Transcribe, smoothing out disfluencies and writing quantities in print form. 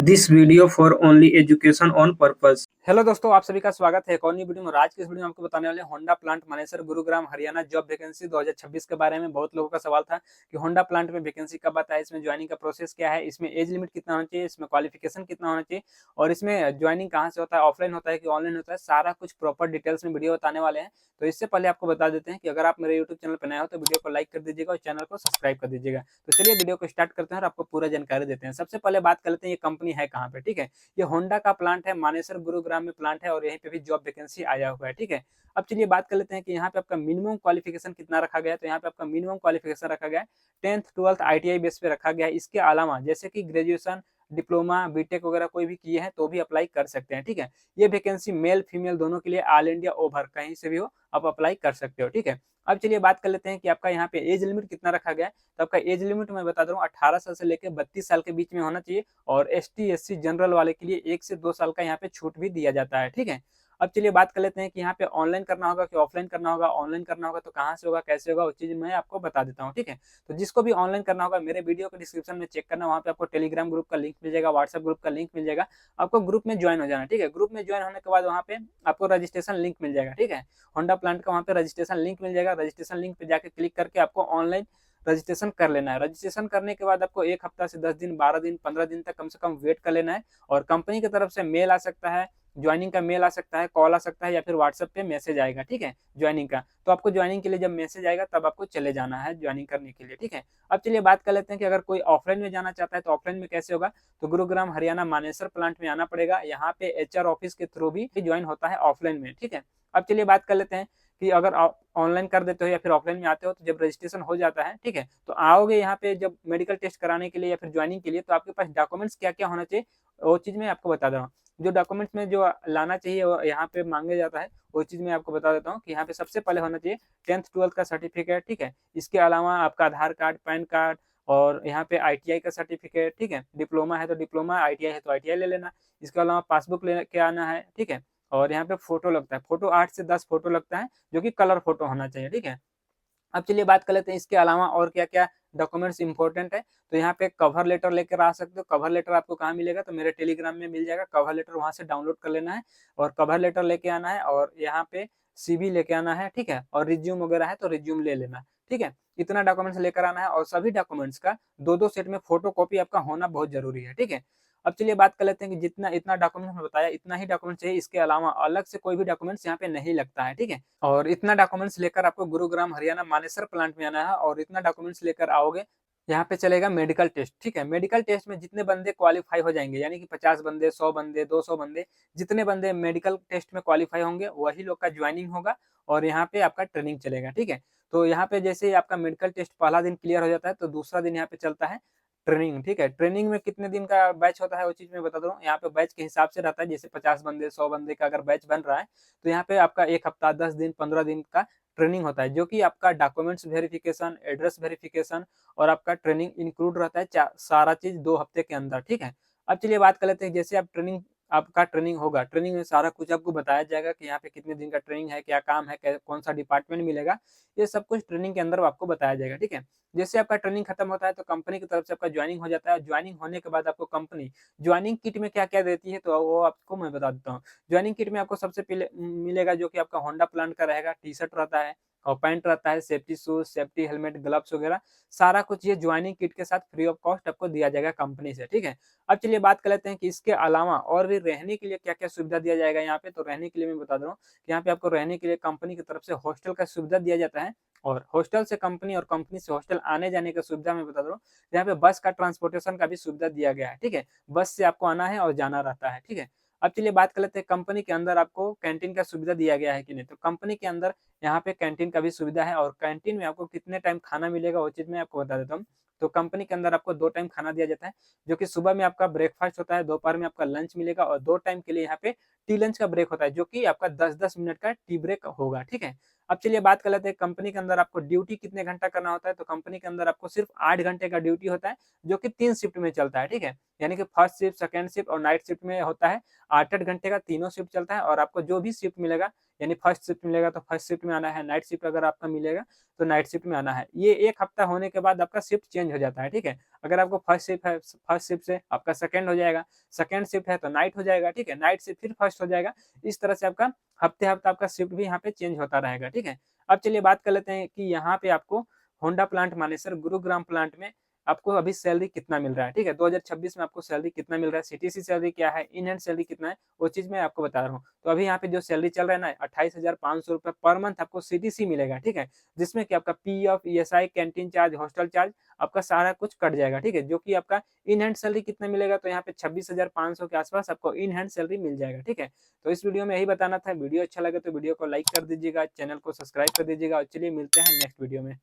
This video for only education on purpose। Hello दोस्तों, आप सभी का स्वागत है एक और नई वीडियो में। आज की इस वीडियो में आपको बताने वाले हैं Honda plant Manesar Gurugram Haryana job vacancy 2026 के बारे में। बहुत लोगों का सवाल था कि होंडा प्लांट में वैकेंसी कब आता है, इसमें ज्वाइनिंग का प्रोसेस क्या है, इसमें एज लिमिट कितना होना चाहिए, इसमें क्वालिफिकेशन कितना होना चाहिए और इसमें ज्वाइनिंग कहाँ से होता है, ऑफलाइन होता है कि ऑनलाइन होता है, सारा कुछ प्रॉपर डिटेल्स में वीडियो बताने वाले हैं। तो इससे पहले आपको बता देते हैं कि अगर आप मेरे यूट्यूब चैनल पर नए हो तो वीडियो को लाइक कर दीजिएगा और चैनल को सब्सक्राइब कर दीजिएगा। तो चलिए वीडियो को स्टार्ट करते हैं और आपको पूरा जानकारी देते हैं। सबसे पहले बात कर लेते हैं ये कंपनी है कहाँ पे। ठीक है, ये होंडा का प्लांट है, मानेसर गुरुग्राम में प्लांट है और यहीं पे भी जॉब वैकेंसी आया हुआ है। ठीक है, अब चलिए बात कर लेते हैं कि यहाँ पे आपका मिनिमम क्वालिफिकेशन कितना रखा गया है। तो यहाँ पे आपका मिनिमम क्वालिफिकेशन रखा गया है 10th 12th ITI बेस पे रखा गया है। इसके अलावा जैसे कि ग्रेजुएशन, डिप्लोमा, बीटेक वगैरह कोई भी किए हैं तो भी अप्लाई कर सकते हैं। ठीक है, ये वैकेंसी मेल फीमेल दोनों के लिए ऑल इंडिया ओवर कहीं से भी हो आप अप्लाई कर सकते हो। ठीक है, अब चलिए बात कर लेते हैं कि आपका यहाँ पे एज लिमिट कितना रखा गया है। तो आपका एज लिमिट मैं बता दूं 18 साल से लेकर 32 साल के बीच में होना चाहिए और ST SC जनरल वाले के लिए 1 से 2 साल का यहाँ पे छूट भी दिया जाता है। ठीक है, अब चलिए बात कर लेते हैं कि यहाँ पे ऑनलाइन करना होगा कि ऑफलाइन करना होगा। ऑनलाइन करना होगा तो कहाँ से होगा, कैसे होगा, उस चीज मैं आपको बता देता हूँ। ठीक है, तो जिसको भी ऑनलाइन करना होगा मेरे वीडियो के डिस्क्रिप्शन में चेक करना, वहाँ पे आपको टेलीग्राम ग्रुप का लिंक मिल जाएगा, व्हाट्सएप ग्रुप का लिंक मिल जाएगा। आपको ग्रुप में ज्वाइन हो जाना। ठीक है, ग्रुप में ज्वाइन होने के बाद वहाँ पे आपको रजिस्ट्रेशन लिंक मिल जाएगा। ठीक है, होंडा प्लांट का वहाँ पे रजिस्ट्रेशन लिंक मिल जाएगा। रजिस्ट्रेशन लिंक पे जाकर क्लिक करके आपको ऑनलाइन रजिस्ट्रेशन कर लेना है। रजिस्ट्रेशन करने के बाद आपको 1 हफ्ता से 10 दिन, 12 दिन, 15 दिन तक कम से कम वेट कर लेना है और कंपनी की तरफ से मेल आ सकता है, ज्वाइनिंग का मेल आ सकता है, कॉल आ सकता है या फिर व्हाट्सएप पे मैसेज आएगा। ठीक है, ज्वाइनिंग का। तो आपको ज्वाइनिंग के लिए जब मैसेज आएगा तब आपको चले जाना है ज्वाइनिंग करने के लिए। ठीक है, अब चलिए बात कर लेते हैं कि अगर कोई ऑफलाइन में जाना चाहता है तो ऑफलाइन में कैसे होगा। तो गुरुग्राम हरियाणा मानेसर प्लांट में आना पड़ेगा। यहाँ पे HR ऑफिस के थ्रू भी ज्वाइन होता है ऑफलाइन में। ठीक है, अब चलिए बात कर लेते हैं कि अगर आप ऑनलाइन कर देते हो या फिर ऑफलाइन में आते हो तो जब रजिस्ट्रेशन हो जाता है, ठीक है, तो आओगे यहाँ पे जब मेडिकल टेस्ट कराने के लिए या फिर ज्वाइनिंग के लिए, तो आपके पास डॉक्यूमेंट्स क्या क्या होना चाहिए वो चीज मैं आपको बता दे रहा हूँ। जो डॉक्यूमेंट्स में जो लाना चाहिए वो यहाँ पे मांगे जाता है, वो चीज मैं आपको बता देता हूँ कि यहाँ पे सबसे पहले होना चाहिए 10th 12th का सर्टिफिकेट। ठीक है, इसके अलावा आपका आधार कार्ड, पैन कार्ड और यहाँ पे ITI का सर्टिफिकेट। ठीक है, डिप्लोमा है तो डिप्लोमा, ITI है तो ITI ले लेना। इसके अलावा पासबुक लेके आना है। ठीक है, और यहाँ पे फोटो लगता है, फोटो 8 से 10 फोटो लगता है जो कि कलर फोटो होना चाहिए। ठीक है, अब चलिए बात कर लेते हैं इसके अलावा और क्या क्या डॉक्यूमेंट्स इंपॉर्टेंट है। तो यहाँ पे कवर लेटर लेकर आ सकते हो। कवर लेटर आपको कहाँ मिलेगा, तो मेरे टेलीग्राम में मिल जाएगा। कवर लेटर वहां से डाउनलोड कर लेना है और कवर लेटर लेके आना है और यहाँ पे CV लेके आना है। ठीक है, और रिज्यूम वगैरह है तो रिज्यूम ले लेना। ठीक है, इतना डॉक्यूमेंट्स लेकर आना है और सभी डॉक्यूमेंट्स का दो दो सेट में फोटो कॉपी आपका होना बहुत जरूरी है। ठीक है, अब चलिए बात कर लेते हैं कि जितना इतना डॉक्यूमेंट्स में बताया इतना ही डॉक्यूमेंट चाहिए। इसके अलावा अलग से कोई भी डॉक्यूमेंट्स यहाँ पे नहीं लगता है। ठीक है, और इतना डॉक्यूमेंट्स लेकर आपको गुरुग्राम हरियाणा मानेसर प्लांट में आना है और इतना डॉक्यूमेंट्स लेकर आओगे। यहाँ पे चलेगा मेडिकल टेस्ट। ठीक है, मेडिकल टेस्ट में जितने बंदे क्वालिफाई हो जाएंगे, यानी कि 50 बंदे, 100 बंदे, 200 बंदे, जितने बंदे मेडिकल टेस्ट में क्वालिफाई होंगे वही लोग का ज्वाइनिंग होगा और यहाँ पे आपका ट्रेनिंग चलेगा। ठीक है, तो यहाँ पे जैसे ही आपका मेडिकल टेस्ट पहला दिन क्लियर हो जाता है तो दूसरा दिन यहाँ पे चलता है ट्रेनिंग। ठीक है, ट्रेनिंग में कितने दिन का बैच होता है वो चीज मैं बता दूं। यहाँ पे बैच के हिसाब से रहता है, जैसे 50 बंदे, 100 बंदे का अगर बैच बन रहा है तो यहाँ पे आपका 1 हफ्ता, 10 दिन, 15 दिन का ट्रेनिंग होता है, जो कि आपका डॉक्यूमेंट्स वेरिफिकेशन, एड्रेस वेरिफिकेशन और आपका ट्रेनिंग इंक्लूड रहता है सारा चीज 2 हफ्ते के अंदर। ठीक है, अब चलिए बात कर लेते हैं जैसे आप ट्रेनिंग, आपका ट्रेनिंग होगा, ट्रेनिंग में सारा कुछ आपको बताया जाएगा कि यहाँ पे कितने दिन का ट्रेनिंग है, क्या काम है, कौन सा डिपार्टमेंट मिलेगा, ये सब कुछ ट्रेनिंग के अंदर आपको बताया जाएगा। ठीक है, जैसे आपका ट्रेनिंग खत्म होता है तो कंपनी की तरफ से आपका ज्वाइनिंग हो जाता है। ज्वाइनिंग होने के बाद आपको कंपनी ज्वाइनिंग किट में क्या क्या देती है तो वो आपको मैं बता देता हूँ। ज्वाइनिंग किट में आपको सबसे पहले मिलेगा जो कि आपका होंडा प्लांट का रहेगा, टी-शर्ट रहता है और पैंट रहता है, safety shoes, safety helmet, gloves वगैरह सारा कुछ ये ज्वाइनिंग किट के साथ फ्री ऑफ कॉस्ट आपको दिया जाएगा कंपनी से। ठीक है, अब चलिए बात कर लेते हैं कि इसके अलावा और भी रहने के लिए क्या क्या सुविधा दिया जाएगा यहाँ पे। तो रहने के लिए मैं बता दे रहा हूँ कि यहाँ पे आपको रहने के लिए कंपनी की तरफ से हॉस्टल का सुविधा दिया जाता है और हॉस्टल से कंपनी और कंपनी से हॉस्टल आने जाने का सुविधा मैं बता दे रहा हूँ। यहाँ पे बस का ट्रांसपोर्टेशन का भी सुविधा दिया गया है। ठीक है, बस से आपको आना है और जाना रहता है। ठीक है, अब चलिए बात कर लेते हैं कंपनी के अंदर आपको कैंटीन का सुविधा दिया गया है कि नहीं। तो कंपनी के अंदर यहाँ पे कैंटीन का भी सुविधा है और कैंटीन में आपको कितने टाइम खाना मिलेगा वो चीज मैं आपको बता देता हूँ। तो कंपनी के अंदर आपको 2 टाइम खाना दिया जाता है, जो कि सुबह में आपका ब्रेकफास्ट होता है, दोपहर में आपका लंच मिलेगा और 2 टाइम के लिए यहाँ पे टी लंच का ब्रेक होता है, जो कि आपका 10-10 मिनट का टी ब्रेक होगा। ठीक है, अब चलिए बात कर लेते हैं कंपनी के अंदर आपको ड्यूटी कितने घंटा करना होता है। तो कंपनी के अंदर आपको सिर्फ 8 घंटे का ड्यूटी होता है, जो कि 3 शिफ्ट में चलता है। ठीक है, यानी कि फर्स्ट शिफ्ट, सेकंड शिफ्ट और नाइट शिफ्ट में होता है। 8-8 घंटे का तीनों शिफ्ट चलता है और आपको जो भी शिफ्ट मिलेगा यानी फर्स्ट शिफ्ट मिलेगा तो फर्स्ट शिफ्ट में आना है, नाइट शिफ्ट अगर आपका मिलेगा तो नाइट शिफ्ट में आना है। ये 1 हफ्ता होने के बाद आपका शिफ्ट चेंज हो जाता है, ठीक है। अगर आपको फर्स्ट शिफ्ट है, फर्स्ट शिफ्ट से आपका सेकंड हो जाएगा, सेकंड शिफ्ट है तो नाइट हो जाएगा, ठीक है। नाइट से फिर फर्स्ट हो जाएगा। इस तरह से आपका हफ्ते-हफ्ते आपका शिफ्ट भी यहाँ पे चेंज होता रहेगा, ठीक है। अब चलिए बात कर लेते हैं कि यहाँ पे आपको Honda plant Manesar Gurugram plant में आपको अभी सैलरी कितना मिल रहा है, ठीक है। 2026 में आपको सैलरी कितना मिल रहा है, सीटीसी सैलरी क्या है, इन हैंड सैलरी कितना है, वो चीज़ मैं आपको बता रहा हूँ। तो अभी यहाँ पे जो सैलरी चल रहा है ना, 28,500 रुपए पर मंथ आपको सीटीसी मिलेगा, ठीक है। जिसमें कि आपका PF, ESI, canteen charge, hostel charge आपका सारा कुछ कट जाएगा, ठीक है। जो कि आपका इन हैंड सैलरी कितना मिलेगा, तो यहाँ पे 26,500 के आसपास आपको इन हैंड सैलरी मिल जाएगा, ठीक है। तो इस वीडियो में यही बताना था। वीडियो अच्छा लगे तो वीडियो को लाइक कर दीजिएगा, चैनल को सब्सक्राइब कर दीजिएगा और चलिए मिलते हैं नेक्स्ट वीडियो में।